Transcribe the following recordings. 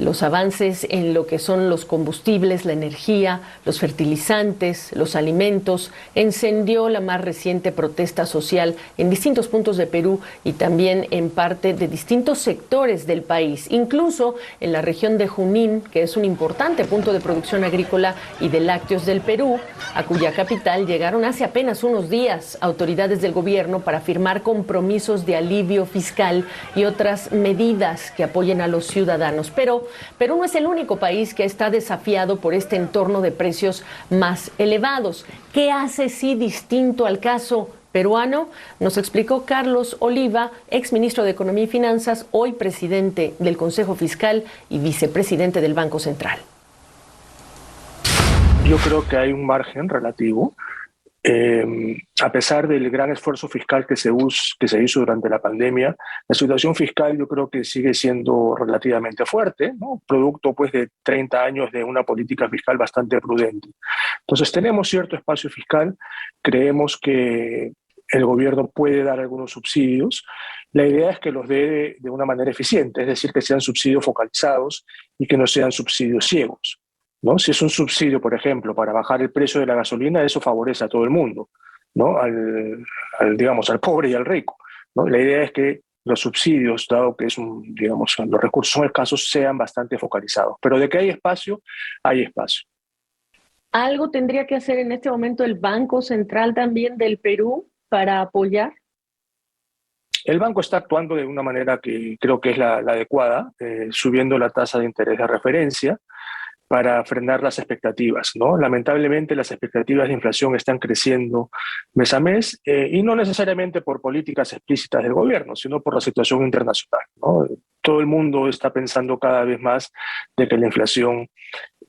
Los avances en lo que son los combustibles, la energía, los fertilizantes, los alimentos, encendió la más reciente protesta social en distintos puntos de Perú y también en parte de distintos sectores del país, incluso en la región de Junín, que es un importante punto de producción agrícola y de lácteos del Perú, a cuya capital llegaron hace apenas unos días autoridades del gobierno para firmar compromisos de alivio fiscal y otras medidas que apoyen a los ciudadanos. Pero Perú no es el único país que está desafiado por este entorno de precios más elevados. ¿Qué hace sí distinto al caso peruano? Nos explicó Carlos Oliva, exministro de Economía y Finanzas, hoy presidente del Consejo Fiscal y vicepresidente del Banco Central. Yo creo que hay un margen relativo. A pesar del gran esfuerzo fiscal que se hizo durante la pandemia, la situación fiscal yo creo que sigue siendo relativamente fuerte, ¿no? Producto pues de 30 años de una política fiscal bastante prudente. Entonces tenemos cierto espacio fiscal, creemos que el gobierno puede dar algunos subsidios. La idea es que los dé de una manera eficiente, es decir, que sean subsidios focalizados y que no sean subsidios ciegos, ¿no? Si es un subsidio, por ejemplo, para bajar el precio de la gasolina, eso favorece a todo el mundo, ¿no? Digamos, al pobre y al rico, ¿no? La idea es que los subsidios, dado que digamos, los recursos son escasos, sean bastante focalizados. Pero de que hay espacio, hay espacio. ¿Algo tendría que hacer en este momento el Banco Central también del Perú para apoyar? El banco está actuando de una manera que creo que es la adecuada, subiendo la tasa de interés de referencia para frenar las expectativas, ¿no? Lamentablemente las expectativas de inflación están creciendo mes a mes y no necesariamente por políticas explícitas del gobierno, sino por la situación internacional, ¿no? Todo el mundo está pensando cada vez más de que la inflación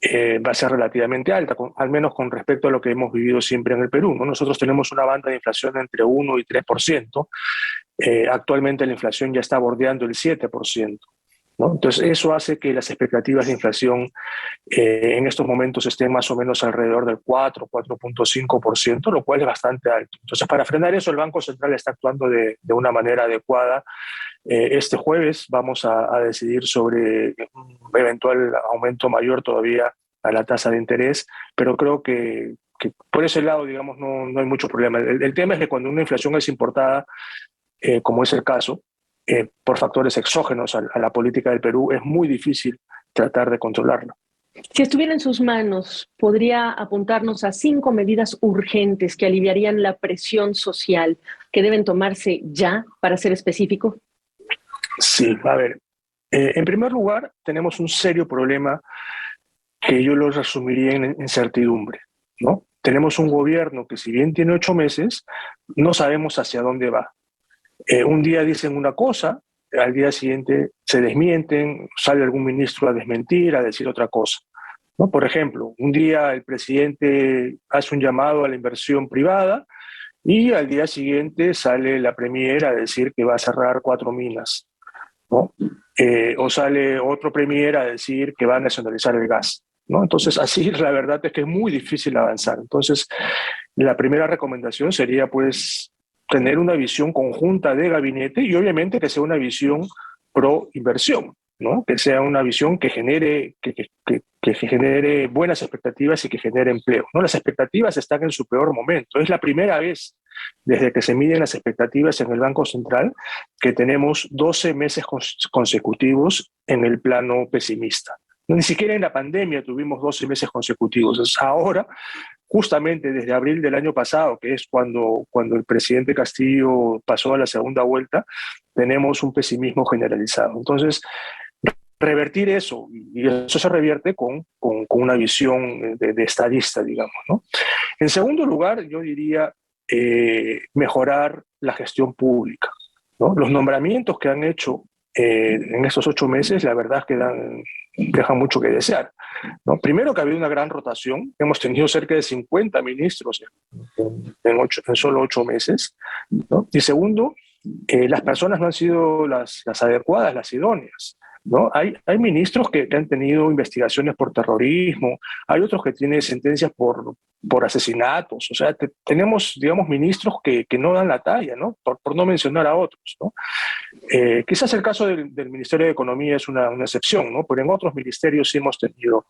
va a ser relativamente alta, al menos con respecto a lo que hemos vivido siempre en el Perú, ¿no? Nosotros tenemos una banda de inflación entre 1 y 3%. Actualmente la inflación ya está bordeando el 7%. ¿No? Entonces, eso hace que las expectativas de inflación en estos momentos estén más o menos alrededor del 4,5%, lo cual es bastante alto. Entonces, para frenar eso, el Banco Central está actuando de una manera adecuada. Este jueves vamos a decidir sobre un eventual aumento mayor todavía a la tasa de interés, pero creo que por ese lado, digamos, no hay mucho problema. El tema es que cuando una inflación es importada, como es el caso, por factores exógenos a la política del Perú, es muy difícil tratar de controlarla. Si estuviera en sus manos, ¿podría apuntarnos a 5 medidas urgentes que aliviarían la presión social que deben tomarse ya, para ser específico? Sí, a ver, en primer lugar, tenemos un serio problema que yo lo resumiría en incertidumbre, ¿no? Tenemos un gobierno que, si bien tiene 8 meses, no sabemos hacia dónde va. Un día dicen una cosa, al día siguiente se desmienten, sale algún ministro a desmentir, a decir otra cosa, ¿no? Por ejemplo, un día el presidente hace un llamado a la inversión privada y al día siguiente sale la premier a decir que va a cerrar 4 minas, ¿no? O sale otro premier a decir que va a nacionalizar el gas, ¿no? Entonces, así la verdad es que es muy difícil avanzar. Entonces, la primera recomendación sería, pues, tener una visión conjunta de gabinete y obviamente que sea una visión pro inversión, ¿no? Que sea una visión que genere, que genere buenas expectativas y que genere empleo, ¿no? Las expectativas están en su peor momento. Es la primera vez desde que se miden las expectativas en el Banco Central que tenemos 12 meses consecutivos en el plano pesimista. Ni siquiera en la pandemia tuvimos 12 meses consecutivos. Entonces, ahora, justamente desde abril del año pasado, que es cuando el presidente Castillo pasó a la segunda vuelta, tenemos un pesimismo generalizado. Entonces, revertir eso, y eso se revierte con una visión de estadista, digamos, ¿no? En segundo lugar, yo diría mejorar la gestión pública, ¿no? Los nombramientos que han hecho en estos 8 meses, la verdad es que dejan mucho que desear, ¿no? Primero, que ha habido una gran rotación, hemos tenido cerca de 50 ministros en solo 8 meses, ¿no? Y segundo, las personas no han sido las adecuadas, las idóneas, ¿no? Hay ministros que han tenido investigaciones por terrorismo, hay otros que tienen sentencias por asesinatos, o sea, tenemos, digamos, ministros que no dan la talla, ¿no? Por no mencionar a otros, ¿no? Quizás el caso del Ministerio de Economía es una excepción, ¿no? Pero en otros ministerios sí hemos tenido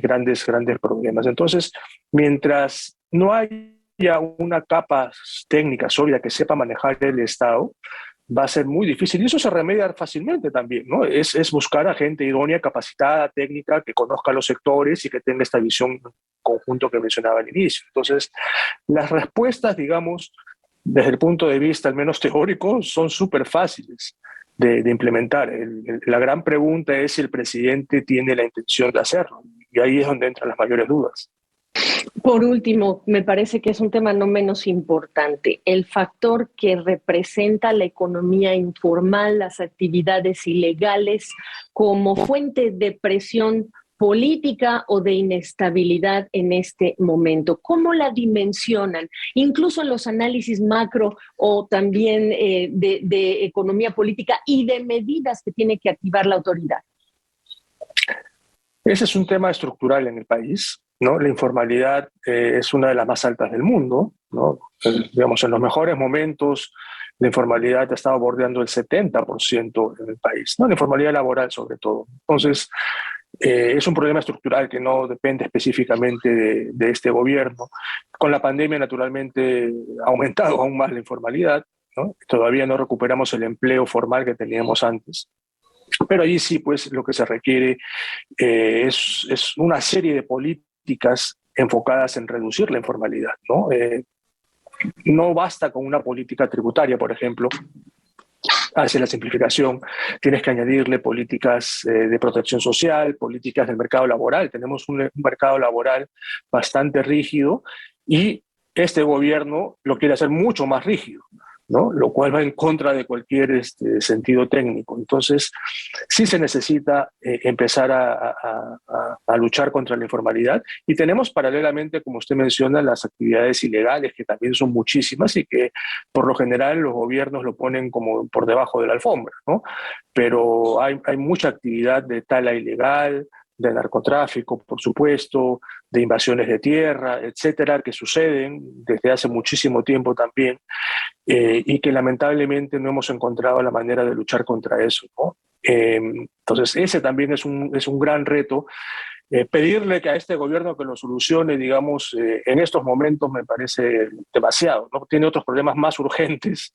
grandes problemas. Entonces, mientras no haya una capa técnica sólida que sepa manejar el Estado, va a ser muy difícil. Y eso se remedia fácilmente también, ¿no? Es buscar a gente idónea, capacitada, técnica, que conozca los sectores y que tenga esta visión conjunto que mencionaba al inicio. Entonces, las respuestas, digamos, desde el punto de vista al menos teórico, son súper fáciles de implementar. La gran pregunta es si el presidente tiene la intención de hacerlo. Y ahí es donde entran las mayores dudas. Por último, me parece que es un tema no menos importante, el factor que representa la economía informal, las actividades ilegales como fuente de presión política o de inestabilidad en este momento. ¿Cómo la dimensionan? Incluso en los análisis macro o también de economía política y de medidas que tiene que activar la autoridad. Ese es un tema estructural en el país, ¿no? La informalidad es una de las más altas del mundo, ¿no? Digamos, en los mejores momentos, la informalidad ha estado bordeando el 70% en el país, ¿no? La informalidad laboral sobre todo. Entonces, es un problema estructural que no depende específicamente de este gobierno. Con la pandemia, naturalmente, ha aumentado aún más la informalidad, ¿no? Todavía no recuperamos el empleo formal que teníamos antes. Pero allí sí, pues lo que se requiere es una serie de políticas enfocadas en reducir la informalidad, ¿no? No basta con una política tributaria, por ejemplo, hacia la simplificación. Tienes que añadirle políticas de protección social, políticas del mercado laboral. Tenemos un mercado laboral bastante rígido y este gobierno lo quiere hacer mucho más rígido, ¿no? Lo cual va en contra de cualquier sentido técnico. Entonces, sí se necesita empezar a luchar contra la informalidad y tenemos paralelamente, como usted menciona, las actividades ilegales, que también son muchísimas y que por lo general los gobiernos lo ponen como por debajo de la alfombra, ¿no? Pero hay mucha actividad de tala ilegal, de narcotráfico, por supuesto, de invasiones de tierra, etcétera, que suceden desde hace muchísimo tiempo también, y que lamentablemente no hemos encontrado la manera de luchar contra eso, ¿no? Entonces, ese también es un gran reto. Pedirle que a este gobierno que lo solucione, digamos, en estos momentos me parece demasiado, ¿no? Tiene otros problemas más urgentes